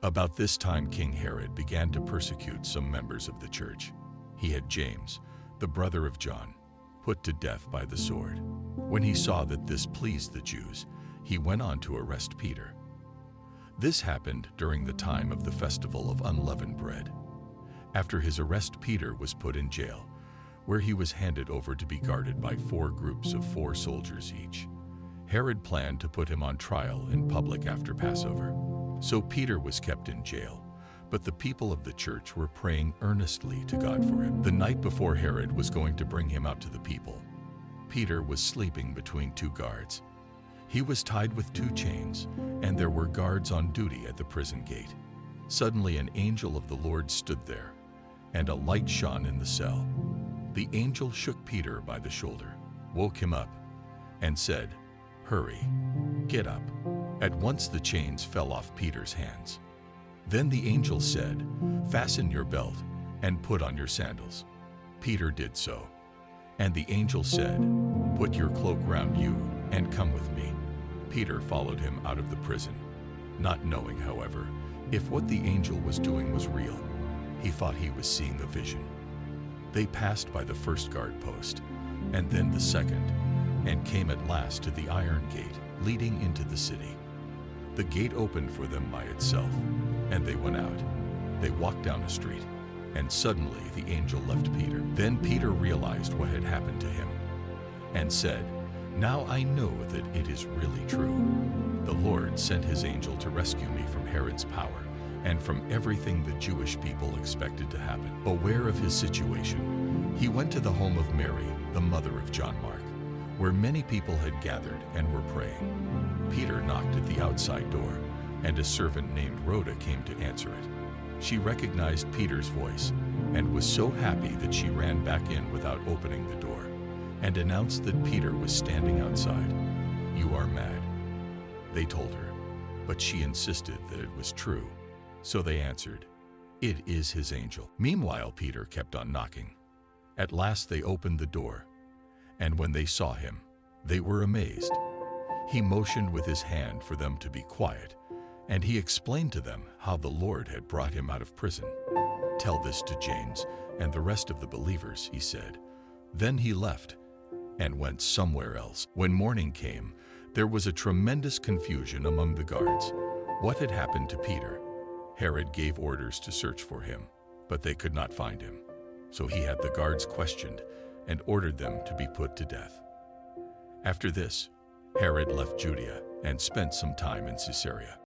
About this time King Herod began to persecute some members of the church. He had James, the brother of John, put to death by the sword. When he saw that this pleased the Jews, he went on to arrest Peter. This happened during the time of the festival of unleavened bread. After his arrest, Peter was put in jail, where he was handed over to be guarded by 4 groups of 4 soldiers each. Herod planned to put him on trial in public after Passover. So Peter was kept in jail, but the people of the church were praying earnestly to God for him. The night before Herod was going to bring him out to the people, Peter was sleeping between 2 guards. He was tied with 2 chains, and there were guards on duty at the prison gate. Suddenly an angel of the Lord stood there, and a light shone in the cell. The angel shook Peter by the shoulder, woke him up, and said, "Hurry, get up." At once the chains fell off Peter's hands. Then the angel said, "Fasten your belt and put on your sandals." Peter did so. And the angel said, "Put your cloak round you and come with me." Peter followed him out of the prison, not knowing, however, if what the angel was doing was real. He thought he was seeing a vision. They passed by the first guard post, and then the second, and came at last to the iron gate leading into the city. The gate opened for them by itself, and they went out. They walked down a street, and suddenly the angel left Peter. Then Peter realized what had happened to him, and said, "Now I know that it is really true. The Lord sent his angel to rescue me from Herod's power and from everything the Jewish people expected to happen." Aware of his situation, he went to the home of Mary, the mother of John Mark, where many people had gathered and were praying. Peter knocked at the outside door, and a servant named Rhoda came to answer it. She recognized Peter's voice and was so happy that she ran back in without opening the door and announced that Peter was standing outside. "You are mad," they told her, but she insisted that it was true. So they answered, "It is his angel." Meanwhile, Peter kept on knocking. At last they opened the door, and when they saw him, they were amazed. He motioned with his hand for them to be quiet, and he explained to them how the Lord had brought him out of prison. "Tell this to James and the rest of the believers," he said. Then he left and went somewhere else. When morning came, there was a tremendous confusion among the guards. What had happened to Peter? Herod gave orders to search for him, but they could not find him. So he had the guards questioned and ordered them to be put to death. After this, Herod left Judea and spent some time in Caesarea.